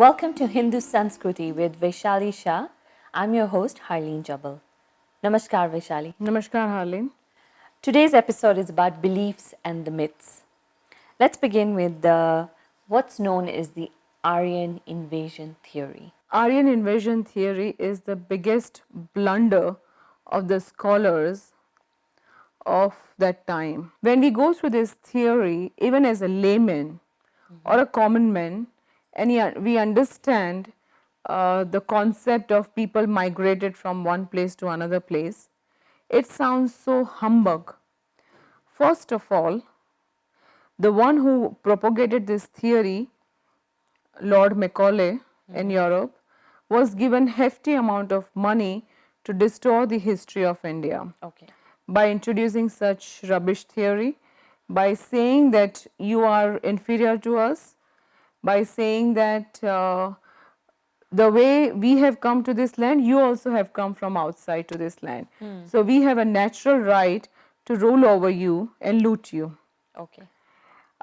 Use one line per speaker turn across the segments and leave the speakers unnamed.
Welcome to Hindu Sanskriti with Vaishali Shah. I'm your host, Harleen Jabal. Namaskar, Vaishali.
Namaskar, Harleen.
Today's episode is about beliefs and the myths. Let's begin with what's known as the Aryan invasion theory.
Aryan invasion theory is the biggest blunder of the scholars of that time. When we go through this theory, even as a layman or a common man, and we understand the concept of people migrated from one place to another place, it sounds so humbug. First of all, the one who propagated this theory, Lord Macaulay in Europe, was given hefty amount of money to distort the history of India.
Okay.
By introducing such rubbish theory, by saying that you are inferior to us, by saying that the way we have come to this land, you also have come from outside to this land. So we have a natural right to rule over you and loot you.
Okay.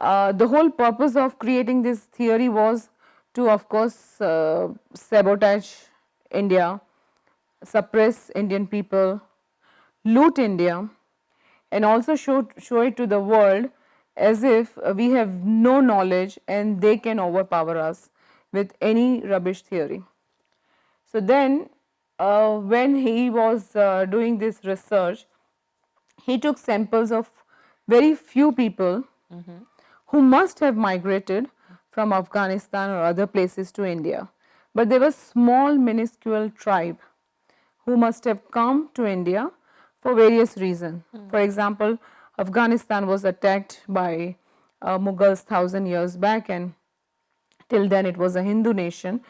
The whole purpose of creating this theory was to, of course, sabotage India, suppress Indian people, loot India, and also show it to the world as if we have no knowledge and they can overpower us with any rubbish theory. So then, when he was doing this research, he took samples of very few people who must have migrated from Afghanistan or other places to India. But there was small minuscule tribe who must have come to India for various reasons. For example, Afghanistan was attacked by Mughals 1000 years back, and till then it was a Hindu nation,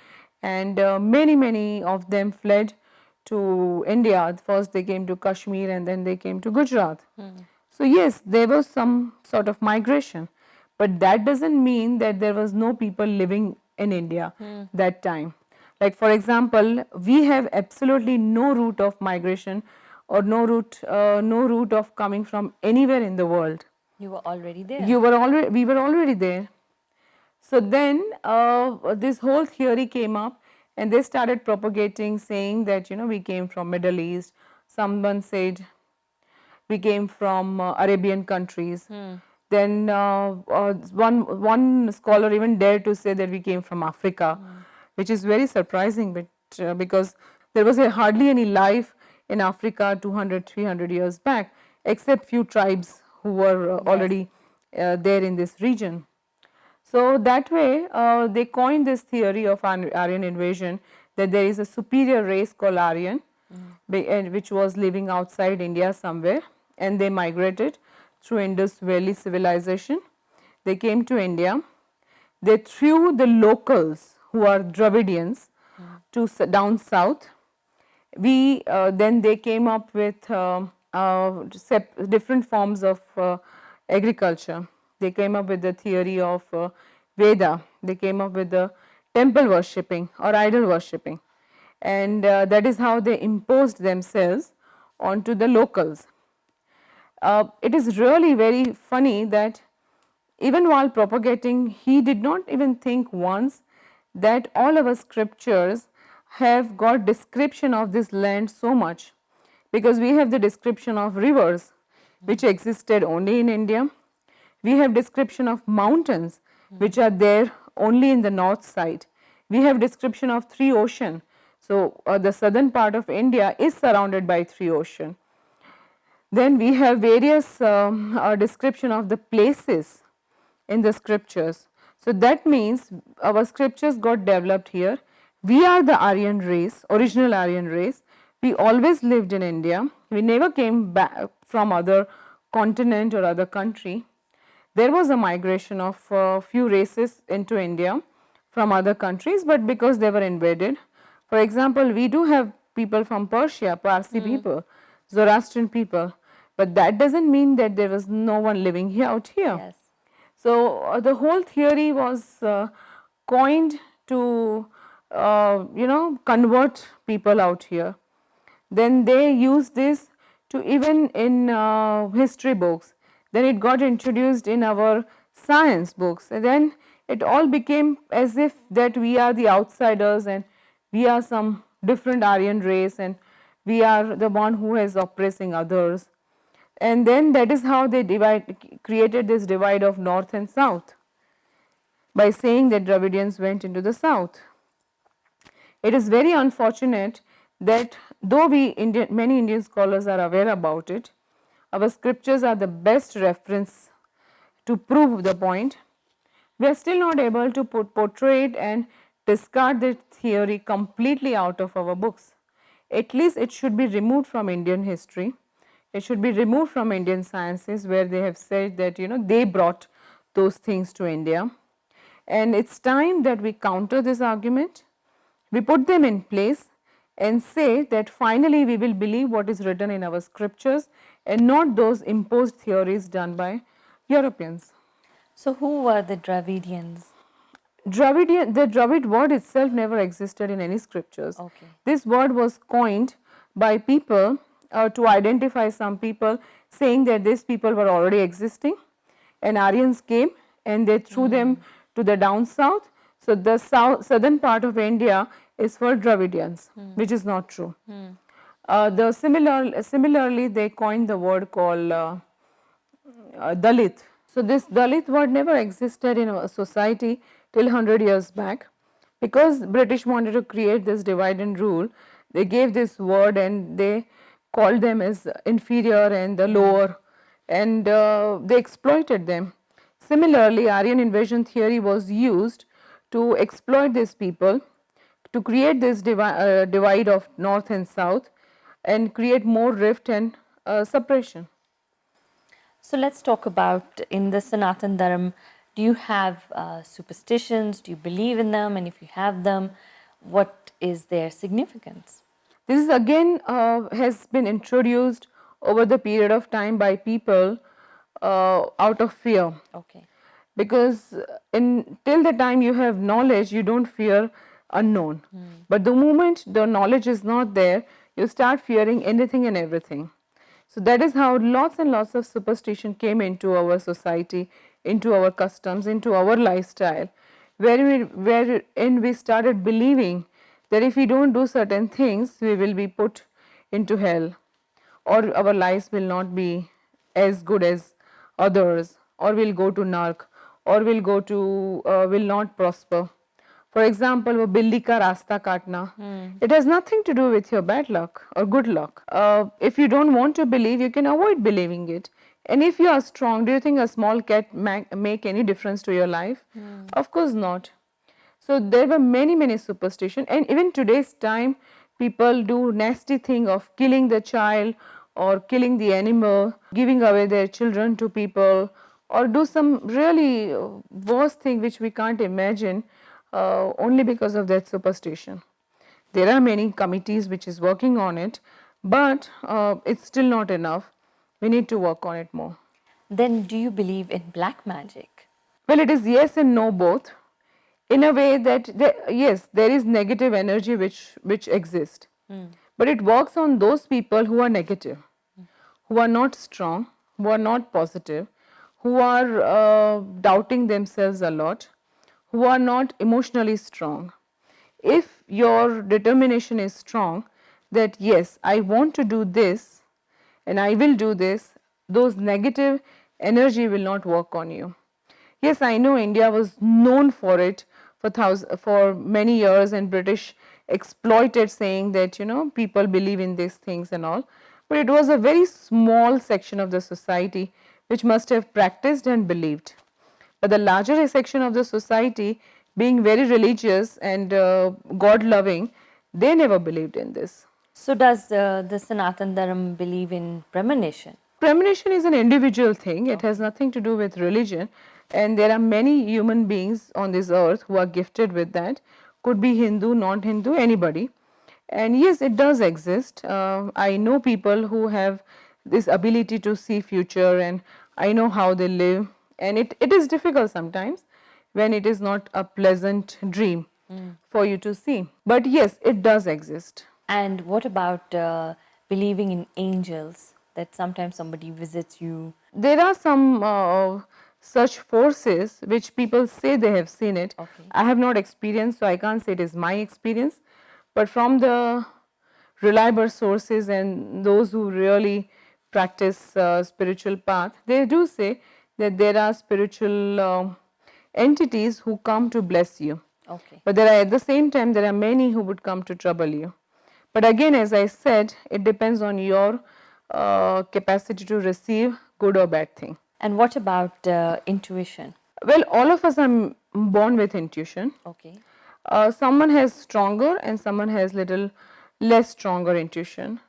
and many of them fled to India. First they came to Kashmir and then they came to Gujarat. So yes, there was some sort of migration, but that doesn't mean that there was no people living in India that time. Like for example, we have absolutely no route of migration or no route of coming from anywhere in the world.
You were already there.
We were already there. So then this whole theory came up, and they started propagating, saying that we came from Middle East. Someone said we came from Arabian countries. Then one scholar even dared to say that we came from Africa, which is very surprising, but because there was hardly any life in Africa 200, 300 years back, except few tribes who were already there in this region. So that way, they coined this theory of Aryan invasion, that there is a superior race called Aryan, which was living outside India somewhere, and they migrated through Indus Valley civilization. They came to India. They threw the locals, who are Dravidians, to down south. Then they came up with different forms of agriculture. They came up with the theory of Veda. They came up with the temple worshipping or idol worshipping, and that is how they imposed themselves onto the locals. It is really very funny that even while propagating, he did not even think once that all our scriptures have got description of this land so much, because we have the description of rivers which existed only in India. We have description of mountains which are there only in the north side. We have description of 3 oceans. So the southern part of India is surrounded by 3 oceans. Then we have various description of the places in the scriptures. So that means our scriptures got developed here. We are the Aryan race, original Aryan race. We always lived in India. We never came back from other continent or other country. There was a migration of few races into India from other countries, but because they were invaded. For example, we do have people from Persia, Parsi people, Zoroastrian people, but that doesn't mean that there was no one living here out here.
Yes.
So the whole theory was coined to convert people out here. Then they used this to even in history books. Then it got introduced in our science books, and then it all became as if that we are the outsiders and we are some different Aryan race and we are the one who is oppressing others. And then that is how they created this divide of north and south by saying that Dravidians went into the south. It is very unfortunate that though many Indian scholars are aware about it, our scriptures are the best reference to prove the point. We are still not able to portray it and discard the theory completely out of our books. At least it should be removed from Indian history. It should be removed from Indian sciences where they have said that they brought those things to India. And it's time that we counter this argument, we put them in place and say that finally we will believe what is written in our scriptures and not those imposed theories done by Europeans.
So, who were the Dravidians?
The Dravid word itself never existed in any scriptures.
Okay.
This word was coined by people to identify some people, saying that these people were already existing and Aryans came and they threw them to the down south. So, the southern part of India is for Dravidians, which is not true. Similarly, they coined the word called Dalit. So, this Dalit word never existed in our society till 100 years back. Because British wanted to create this divide and rule, they gave this word and they called them as inferior and the lower, and they exploited them. Similarly, Aryan invasion theory was used to exploit these people, to create this divide of north and south and create more rift and suppression.
So, let's talk about in the Sanatan Dharma, do you have superstitions? Do you believe in them? And if you have them, what is their significance?
This is again has been introduced over the period of time by people out of fear.
Okay.
Because till the time you have knowledge, you don't fear unknown. But the moment the knowledge is not there, you start fearing anything and everything. So that is how lots and lots of superstition came into our society, into our customs, into our lifestyle, wherein we started believing that if we don't do certain things, we will be put into hell, or our lives will not be as good as others, or will go to narc, or will not prosper. For example, वो बिल्ली का रास्ता काटना, it has nothing to do with your bad luck or good luck. If you don't want to believe, you can avoid believing it. And if you are strong, do you think a small cat make any difference to your life? Of course not. So there were many superstitions, and even today's time, people do nasty thing of killing the child or killing the animal, giving away their children to people, or do some really worse thing which we can't imagine only because of that superstition. There are many committees which is working on it, but it's still not enough. We need to work on it more.
Then, do you believe in black magic?
Well, it is yes and no both. In a way that yes, there is negative energy which exists, but it works on those people who are negative, who are not strong, who are not positive, who are doubting themselves a lot, who are not emotionally strong. If your determination is strong, that yes, I want to do this and I will do this, those negative energy will not work on you. Yes, I know India was known for it for many years, and British exploited saying that people believe in these things and all, but it was a very small section of the society which must have practiced and believed. But the larger section of the society, being very religious and God loving, they never believed in this.
So, does the Sanatan Dharma believe in premonition?
Premonition is an individual thing, it has nothing to do with religion, and there are many human beings on this earth who are gifted with that, could be Hindu, not Hindu, anybody. And yes, it does exist. I know people who have this ability to see future, and I know how they live, and it is difficult sometimes when it is not a pleasant dream for you to see. But yes, it does exist.
And what about believing in angels, that sometimes somebody visits you?
There are some such forces which people say they have seen it.
Okay.
I have not experienced, so I can't say it is my experience, but from the reliable sources and those who really practice spiritual path, they do say that there are spiritual entities who come to bless you.
Okay.
But there are, at the same time, there are many who would come to trouble you. But again, as I said, it depends on your capacity to receive good or bad thing.
And what about intuition?
Well, all of us are born with intuition.
Okay.
Someone has stronger and someone has little less stronger intuition.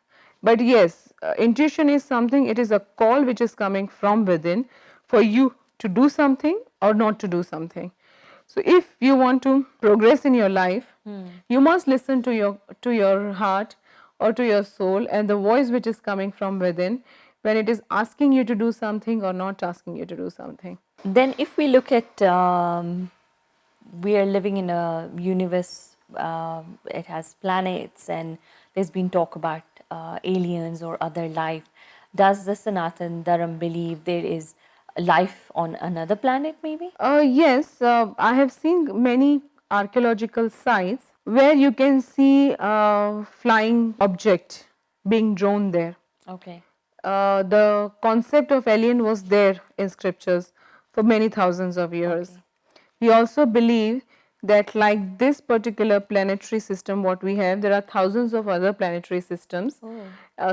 But yes, intuition is something, it is a call which is coming from within for you to do something or not to do something. So if you want to progress in your life, you must listen to your heart or to your soul and the voice which is coming from within when it is asking you to do something or not asking you to do something.
Then, if we look at, we are living in a universe, it has planets, and there's been talk about aliens or other life. Does the Sanatan Dharam believe there is life on another planet, maybe?
Yes, I have seen many archaeological sites where you can see a flying object being drawn there.
Okay.
The concept of alien was there in scriptures for many thousands of years.
Okay.
We also believe that like this particular planetary system what we have, there are thousands of other planetary systems,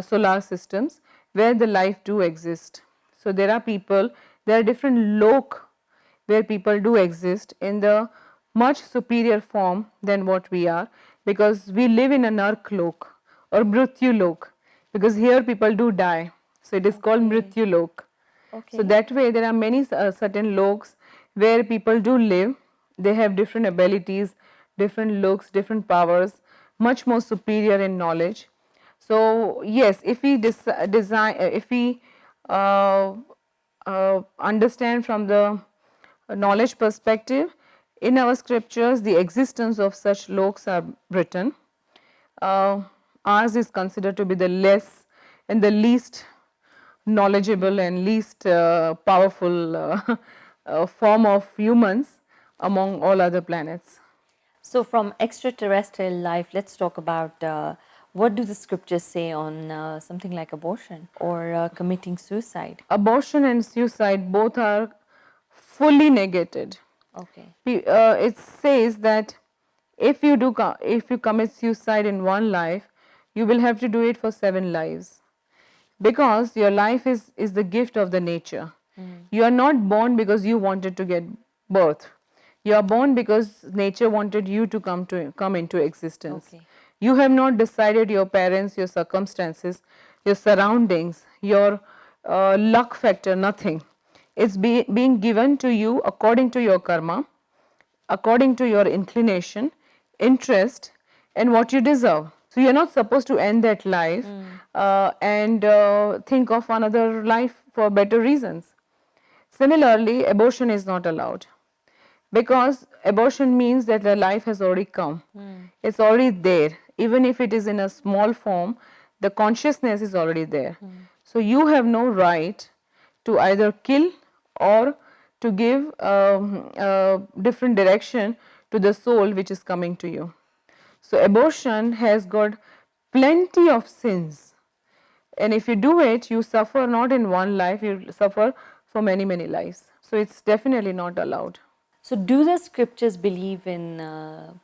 solar systems where the life do exist. So there are people, there are different lok where people do exist in the much superior form than what we are, because we live in a nark lok or mrityu lok, because here people do die. So it is called mrityu lok.
Okay.
So that way there are many certain loks where people do live. They have different abilities, different looks, different powers, much more superior in knowledge. So yes, if we understand from the knowledge perspective, in our scriptures the existence of such loks are written. Ours is considered to be the less and the least knowledgeable and least powerful form of humans among all other planets.
So, from extraterrestrial life, let's talk about what do the scriptures say on something like abortion or committing suicide?
Abortion and suicide both are fully negated.
Okay.
It says that if you commit suicide in one life, you will have to do it for 7 lives, because your life is the gift of the nature. You are not born because you wanted to get birth. You are born because nature wanted you to come into existence.
Okay.
You have not decided, your parents, your circumstances, your surroundings, your luck factor, nothing. It's being given to you according to your karma, according to your inclination, interest, and what you deserve. So you're not supposed to end that life and think of another life for better reasons. Similarly, abortion is not allowed, because abortion means that the life has already come. It's already there. Even if it is in a small form, the consciousness is already there. So you have no right to either kill or to give different direction to the soul which is coming to you. So abortion has got plenty of sins, and if you do it, you suffer not in one life, you suffer for many lives. So it's definitely not allowed.
So, do the scriptures believe in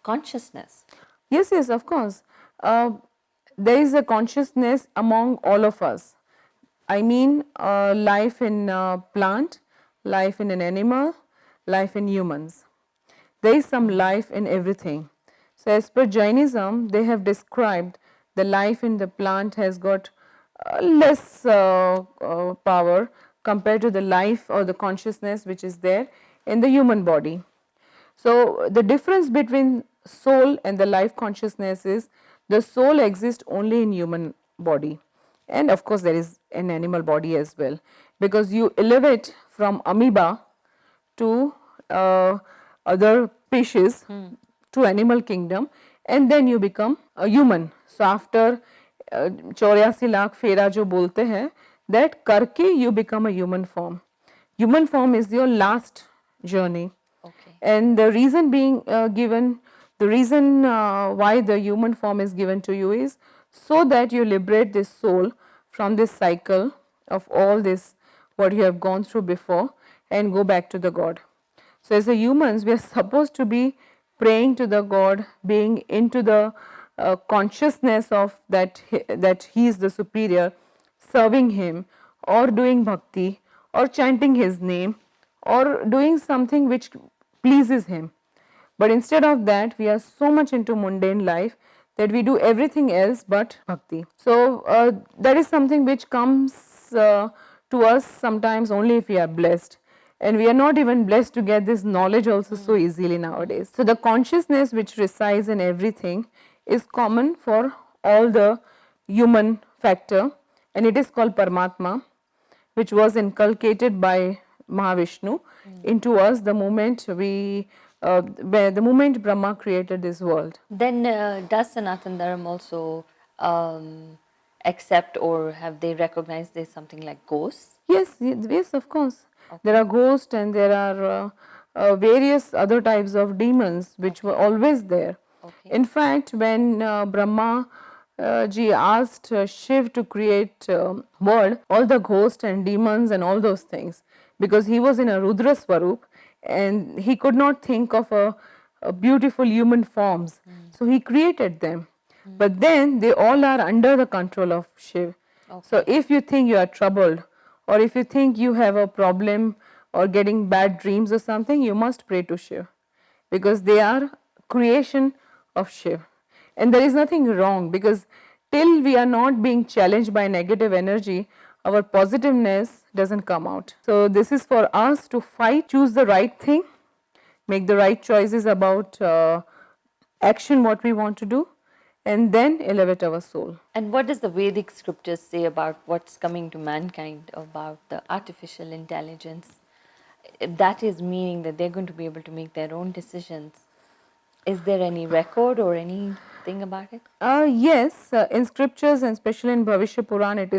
consciousness?
Yes, of course. There is a consciousness among all of us. I mean, life in a plant, life in an animal, life in humans. There is some life in everything. So, as per Jainism, they have described the life in the plant has got less power compared to the life or the consciousness which is there in the human body. So, the difference between soul and the life consciousness is the soul exists only in human body, and of course there is an animal body as well, because you elevate from amoeba to other species to animal kingdom, and then you become a human. So after 84 lakh फेरा जो बोलते हैं, that करके you become a human form. Human form is your last journey.
Okay.
And the reason being given, the reason why the human form is given to you is so that you liberate this soul from this cycle of all this what you have gone through before and go back to the God. So, as a humans, we are supposed to be praying to the God, being into the consciousness of that He is the superior, serving Him, or doing bhakti, or chanting His name, or doing something which pleases Him. But instead of that, we are so much into mundane life that we do everything else but bhakti. So, that is something which comes to us sometimes only if we are blessed, and we are not even blessed to get this knowledge also so easily nowadays. So, the consciousness which resides in everything is common for all the human factor, and it is called Paramatma, which was inculcated by Mahavishnu into us the moment the moment Brahma created this world.
Then does Sanatan Dharma also accept, or have they recognized there's something like ghosts?
Yes, yes, of course. There are ghosts and there are various other types of demons which were always there.
Okay.
In fact, when Brahma ji asked Shiv to create world, all the ghosts and demons and all those things, because he was in a Rudra Swarup and he could not think of a beautiful human forms. So he created them. But then they all are under the control of Shiv. So if you think you are troubled, or if you think you have a problem or getting bad dreams or something, you must pray to Shiv, because they are creation of Shiv. And there is nothing wrong, because till we are not being challenged by negative energy, our positiveness doesn't come out. So this is for us to fight, choose the right thing, make the right choices about action what we want to do, and then elevate our soul.
And what does the Vedic scriptures say about what's coming to mankind, about the artificial intelligence? That is meaning that they're going to be able to make their own decisions. Is there any record or anything about it?
Yes, in scriptures and especially in Bhavishya Puran, it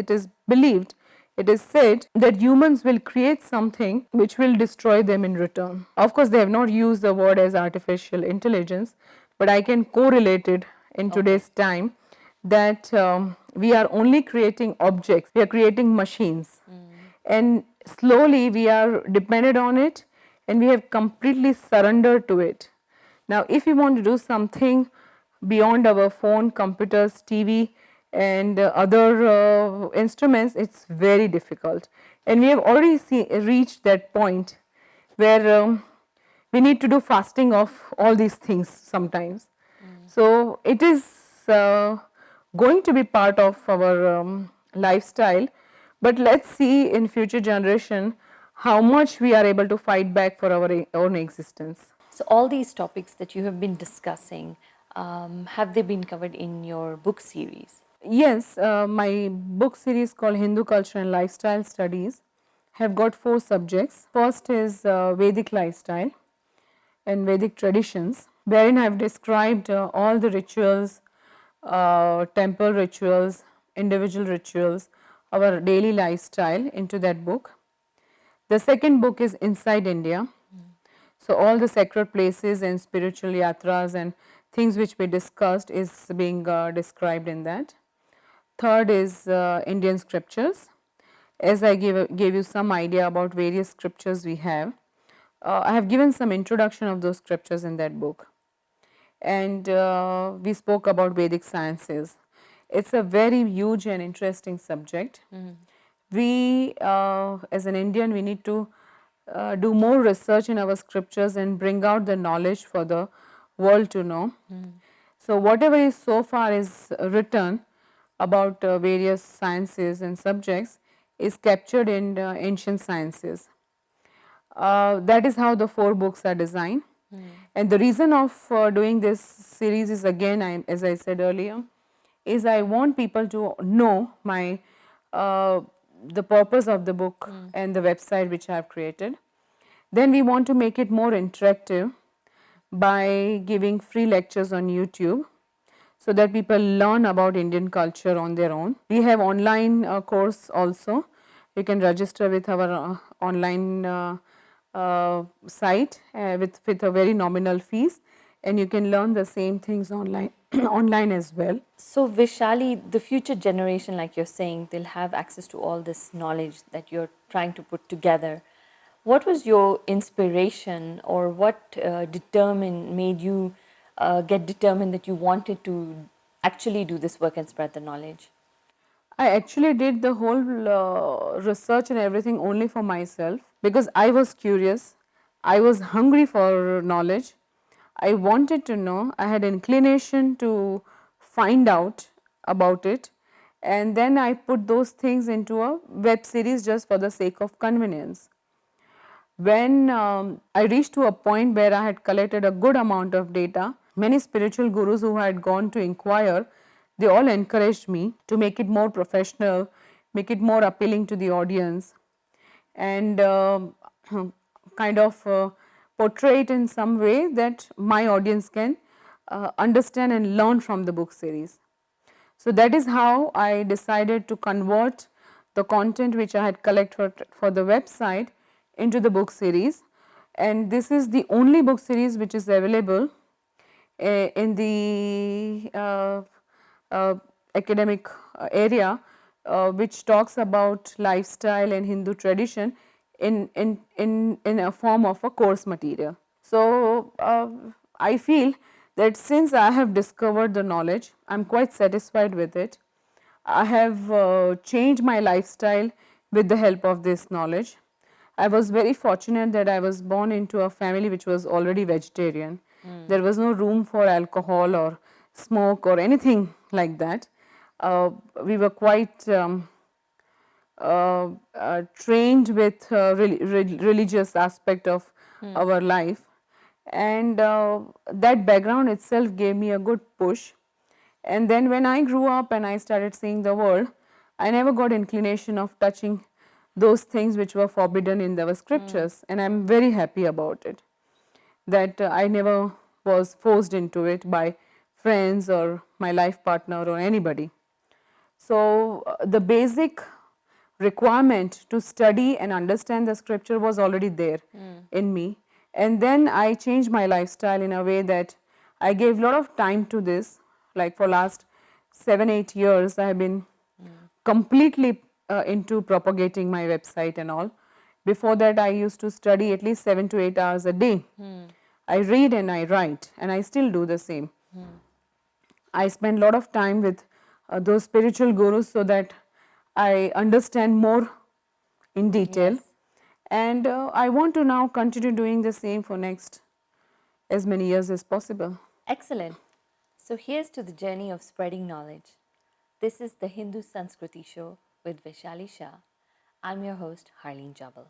is believed, it is said that humans will create something which will destroy them in return. Of course, they have not used the word as artificial intelligence, but I can correlate it in today's time that we are only creating objects, we are creating machines, and slowly we are dependent on it and we have completely surrendered to it. Now, if we want to do something beyond our phone, computers, TV and other instruments, it is very difficult, and we have already reached that point where we need to do fasting of all these things sometimes. So, it is going to be part of our lifestyle, but let us see in future generation how much we are able to fight back for our own existence.
So, all these topics that you have been discussing, have they been covered in your book series?
Yes, my book series called Hindu Culture and Lifestyle Studies have got 4 subjects. First is Vedic lifestyle and Vedic traditions, wherein I have described all the rituals, temple rituals, individual rituals, our daily lifestyle into that book. The second book is Inside India. So, all the sacred places and spiritual yatras and things which we discussed is being described in that. Third is Indian scriptures. As I gave you some idea about various scriptures we have, I have given some introduction of those scriptures in that book. And we spoke about Vedic sciences. It is a very huge and interesting subject. We as an Indian, we need to do more research in our scriptures and bring out the knowledge for the world to know. So, whatever is so far is written about various sciences and subjects is captured in ancient sciences. That is how the 4 books are designed. And the reason of doing this series is, again, as I said earlier, is I want people to know my the purpose of the book and the website which I have created. Then we want to make it more interactive by giving free lectures on YouTube, so that people learn about Indian culture on their own. We have online course also. You can register with our online site with a very nominal fees, and you can learn the same things online online as well.
So, Vishali, the future generation, like you're saying, they'll have access to all this knowledge that you're trying to put together. What was your inspiration, or what made you get determined that you wanted to actually do this work and spread the knowledge?
I actually did the whole research and everything only for myself because I was curious. I was hungry for knowledge. I wanted to know. I had inclination to find out about it, and then I put those things into a web series just for the sake of convenience. When I reached to a point where I had collected a good amount of data, many spiritual gurus who had gone to inquire, they all encouraged me to make it more professional, make it more appealing to the audience, and kind of portray it in some way that my audience can understand and learn from the book series. So that is how I decided to convert the content which I had collected for the website into the book series, and this is the only book series which is available in the academic area which talks about lifestyle and Hindu tradition in a form of a course material. So, I feel that since I have discovered the knowledge, I am quite satisfied with it. I have changed my lifestyle with the help of this knowledge. I was very fortunate that I was born into a family which was already vegetarian. There was no room for alcohol or smoke or anything like that. We were quite trained with religious aspect of our life, and that background itself gave me a good push. And then when I grew up and I started seeing the world, I never got inclination of touching those things which were forbidden in the scriptures, and I am very happy about it, that I never was forced into it by friends or my life partner or anybody. So, the basic requirement to study and understand the scripture was already there in me, and then I changed my lifestyle in a way that I gave a lot of time to this. Like for last 7-8 years I have been completely into propagating my website and all. Before that I used to study at least 7 to 8 hours a day. I read and I write, and I still do the same. I spend a lot of time with those spiritual gurus so that I understand more in detail.
Yes.
And I want to now continue doing the same for next as many years as possible.
Excellent. So, here's to the journey of spreading knowledge. This is the Hindu Sanskriti Show with Vishali Shah. I'm your host, Harleen Jabal.